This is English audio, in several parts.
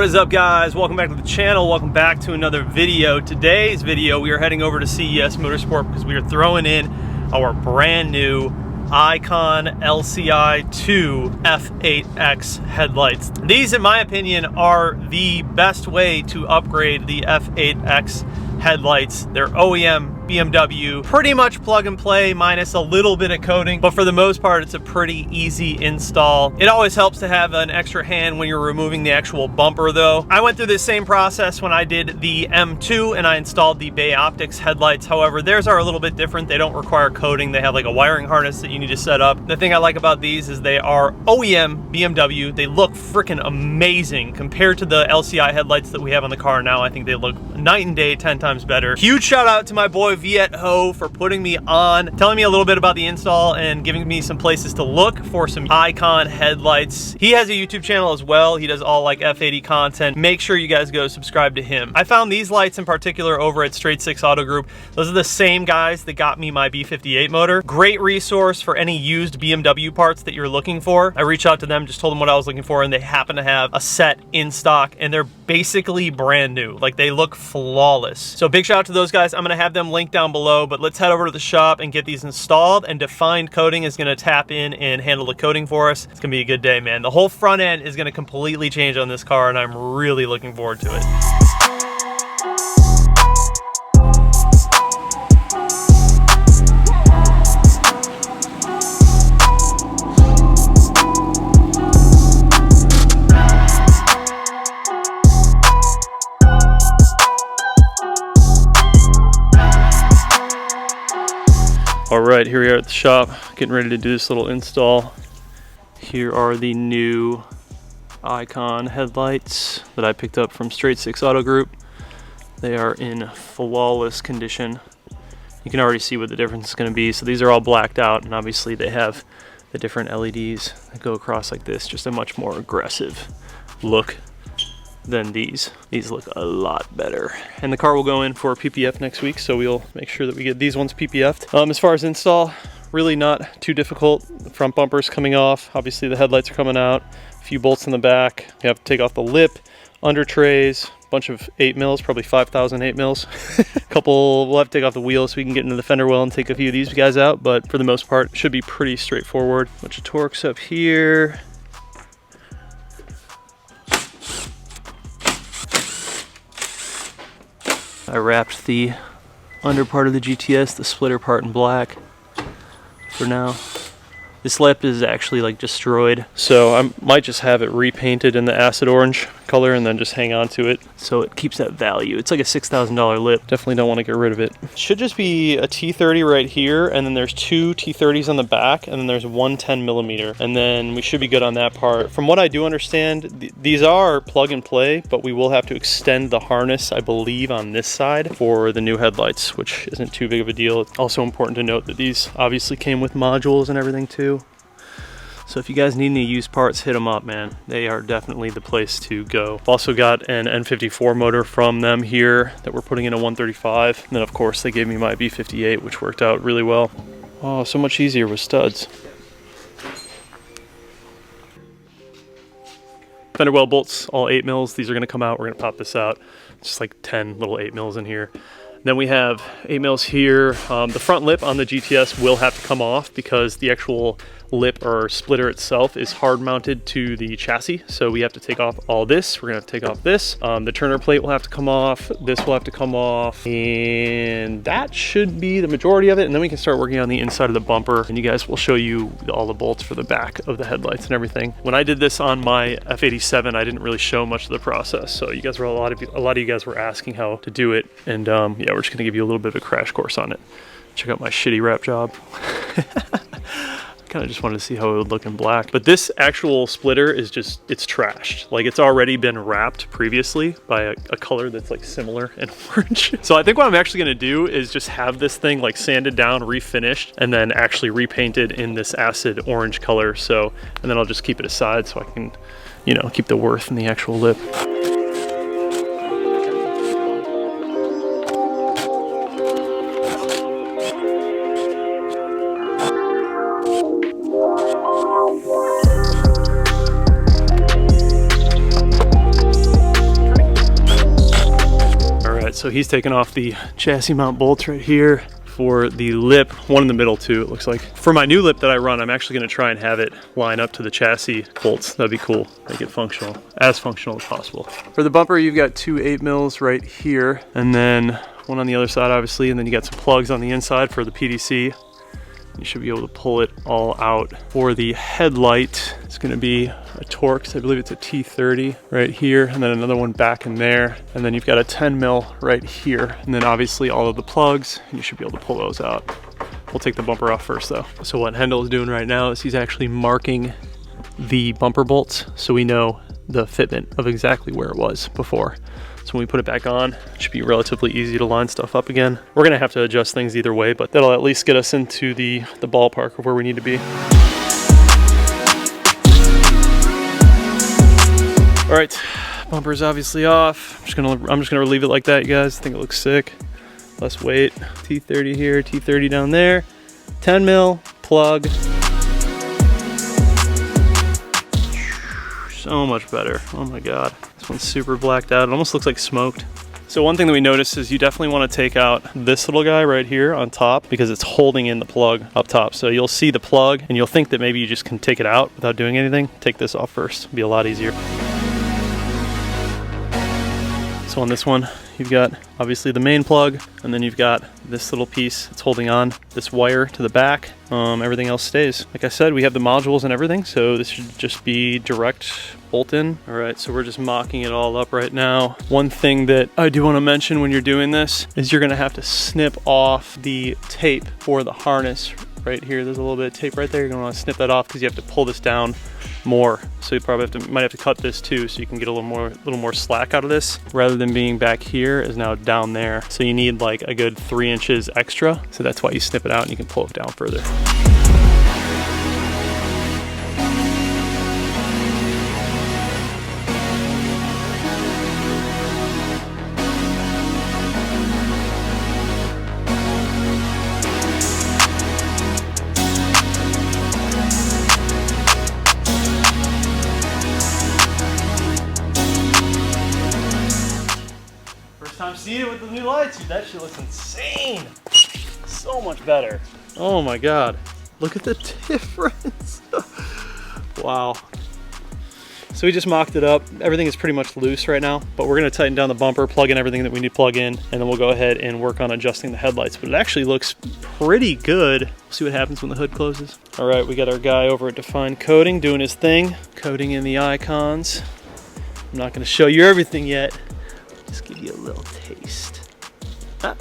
What is up, guys? Welcome back to the channel. Welcome back to another video. Today's video, we are heading over to CES Motorsport because we are throwing in our brand new Icon LCI 2 F8X headlights. These, in my opinion, are the best way to upgrade the F8X headlights. They're OEM BMW, pretty much plug and play minus a little bit of coating, but for the most part it's a pretty easy install. It always helps to have an extra hand when you're removing the actual bumper though. I went through this same process when I did the M2 and I installed the F8X headlights. However, theirs are a little bit different. They don't require coating. They have like a wiring harness that you need to set up. The thing I like about these is they are OEM BMW. They look freaking amazing compared to the LCI headlights that we have on the car now. I think they look night and day, 10 times better. Huge shout out to my boy F8X for putting me on, telling me a little bit about the install and giving me some places to look for some Icon headlights. He has a YouTube channel as well. He does all like F80 content. Make sure you guys go subscribe to him. I found these lights in particular over at Straight 6 Auto Group. Those are the same guys that got me my B58 motor. Great resource for any used BMW parts that you're looking for. I reached out to them, just told them what I was looking for, and they happen to have a set in stock and they're basically brand new. Like, they look flawless. So big shout out to those guys. I'm gonna have them linked down below, but let's head over to the shop and get these installed. And Defined Coating is going to tap in and handle the coating for us. It's going to be a good day, man. The whole front end is going to completely change on this car and I'm really looking forward to it. All right, here we are at the shop, getting ready to do this little install. Here are the new Icon headlights that I picked up from Straight 6 Auto Group. They are in flawless condition. You can already see what the difference is going to be. So these are all blacked out, and obviously they have the different LEDs that go across like this, just a much more aggressive look than these. These look a lot better. And the car will go in for PPF next week, so we'll make sure that we get these ones PPF'd. As far as install, really not too difficult. The front bumper's coming off. Obviously the headlights are coming out. A few bolts in the back. You have to take off the lip, under trays, a bunch of 8 mils, probably 5,000 8 mils. We'll have to take off the wheels so we can get into the fender well and take a few of these guys out, but for the most part, it should be pretty straightforward. Bunch of Torx up here. I wrapped the under part of the GTS, the splitter part, in black for now. This lip is actually like destroyed, so I might just have it repainted in the acid orange color and then just hang on to it so it keeps that value. It's like a $6,000 lip. Definitely don't want to get rid of it. Should just be a T30 right here, and then there's two T30s on the back, and then there's one 10 millimeter, and then we should be good on that part. From what I do understand, these are plug and play, but we will have to extend the harness, I believe, on this side for the new headlights, which isn't too big of a deal. It's also important to note that these obviously came with modules and everything too. So if you guys need any used parts, hit them up, man. They are definitely the place to go. Also got an N54 motor from them here that we're putting in a 135. And then of course they gave me my B58, which worked out really well. Oh, so much easier with studs. Fender well bolts, all 8 mils. These are gonna come out. We're gonna pop this out. It's just like 10 little 8 mils in here. Then we have 8 mils here. The front lip on the GTS will have to come off because the actual lip or splitter itself is hard mounted to the chassis. So we have to take off all this. We're gonna take off this. The Turner plate will have to come off. This will have to come off. And that should be the majority of it. And then we can start working on the inside of the bumper. And you guys will show you all the bolts for the back of the headlights and everything. When I did this on my F87, I didn't really show much of the process. So you guys were a lot of you guys were asking how to do it. And yeah, we're just gonna give you a little bit of a crash course on it. Check out my shitty wrap job. Kind of just wanted to see how it would look in black. But this actual splitter is just, it's trashed. Like, it's already been wrapped previously by a color that's like similar in orange. So I think what I'm actually gonna do is just have this thing like sanded down, refinished, and then actually repainted in this acid orange color. So, and then I'll just keep it aside so I can, you know, keep the worth in the actual lip. so he's taking off the chassis mount bolts right here for the lip, one in the middle too, it looks like. For my new lip that I run, I'm actually gonna try and have it line up to the chassis bolts. That'd be cool, make it functional, as functional as possible. For the bumper, you've got 2 8mm right here, and then one on the other side, obviously, and then you got some plugs on the inside for the PDC. You should be able to pull it all out. For the headlight, it's gonna be a Torx, I believe it's a T30 right here, and then another one back in there. And then you've got a 10mm right here. And then obviously all of the plugs, and you should be able to pull those out. We'll take the bumper off first though. So what Hendel is doing right now is he's actually marking the bumper bolts so we know the fitment of exactly where it was before. So when we put it back on, it should be relatively easy to line stuff up again. We're gonna have to adjust things either way, but that'll at least get us into the ballpark of where we need to be. All right, bumper's obviously off. I'm just gonna leave it like that, you guys. I think it looks sick. Less weight. T30 here, T30 down there. 10mm plug. So much better. Oh my God. This one's super blacked out. It almost looks like smoked. So one thing that we noticed is you definitely want to take out this little guy right here on top because it's holding in the plug up top. So you'll see the plug and you'll think that maybe you just can take it out without doing anything. Take this off first. It'll be a lot easier. So on this one, you've got obviously the main plug, and then you've got this little piece that's holding on this wire to the back. Everything else stays. Like I said, we have the modules and everything, so this should just be direct bolt in. All right, so we're just mocking it all up right now. One thing that I do want to mention when you're doing this is you're gonna have to snip off the tape for the harness right here. There's a little bit of tape right there. You're gonna want to snip that off because you have to pull this down more. So you probably might have to cut this too, so you can get a little more slack out of this. Rather than being back here, is now down there. So you need like a good 3 inches extra. So that's why you snip it out and you can pull it down further. Time seeing it with the new lights, dude. That shit looks insane. So much better. Oh my God. Look at the difference. Wow. So we just mocked it up. Everything is pretty much loose right now, but we're gonna tighten down the bumper, plug in everything that we need to plug in, and then we'll go ahead and work on adjusting the headlights. But it actually looks pretty good. We'll see what happens when the hood closes. All right, we got our guy over at Define Coating doing his thing, coating in the icons. I'm not gonna show you everything yet. Just give you a little taste. Ah.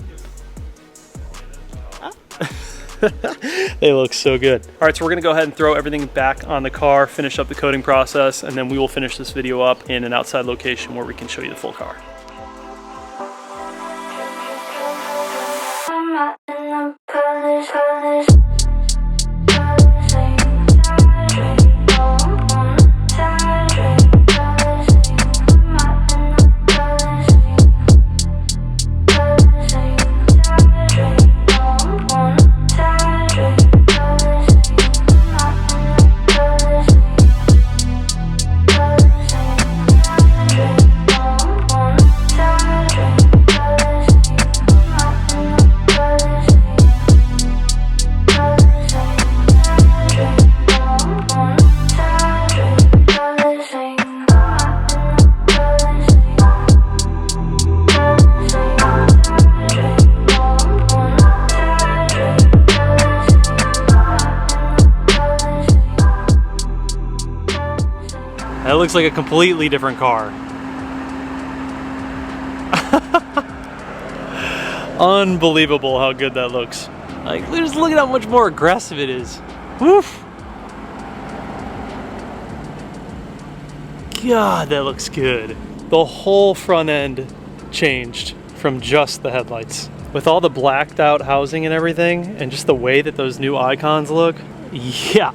Ah. They look so good. All right, so we're gonna go ahead and throw everything back on the car, finish up the coating process, and then we will finish this video up in an outside location where we can show you the full car. That looks like a completely different car. Unbelievable how good that looks. Like, just look at how much more aggressive it is. Woof. God, that looks good. The whole front end changed from just the headlights. With all the blacked out housing and everything, and just the way that those new icons look, yeah.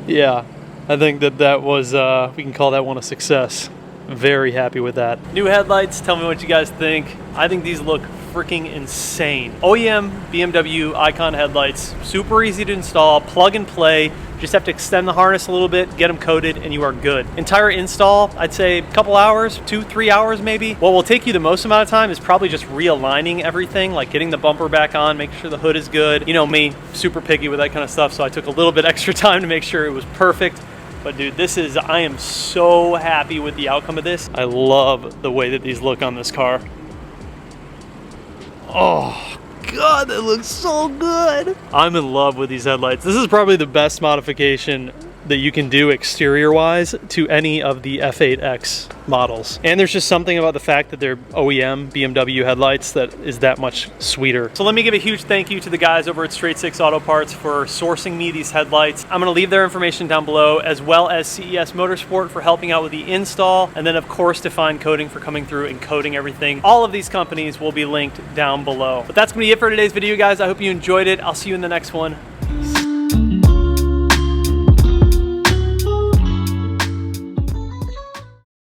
Yeah. I think that was, we can call that one a success. Very happy with that. New headlights, tell me what you guys think. I think these look freaking insane. OEM BMW Icon headlights, super easy to install, plug and play. Just have to extend the harness a little bit, get them coated, and you are good. Entire install, I'd say a couple hours, 2-3 hours maybe. What will take you the most amount of time is probably just realigning everything, like getting the bumper back on, making sure the hood is good. You know me, super picky with that kind of stuff, so I took a little bit extra time to make sure it was perfect. But dude, I am so happy with the outcome of this. I love the way that these look on this car. Oh God, that looks so good. I'm in love with these headlights. This is probably the best modification that you can do exterior wise to any of the F8X models. And there's just something about the fact that they're OEM BMW headlights that is that much sweeter. So let me give a huge thank you to the guys over at Straight Six Auto Parts for sourcing me these headlights. I'm gonna leave their information down below, as well as CES Motorsport for helping out with the install, and then of course Define Coating for coming through and coating everything. All of these companies will be linked down below. But that's gonna be it for today's video, guys. I hope you enjoyed it. I'll see you in the next one.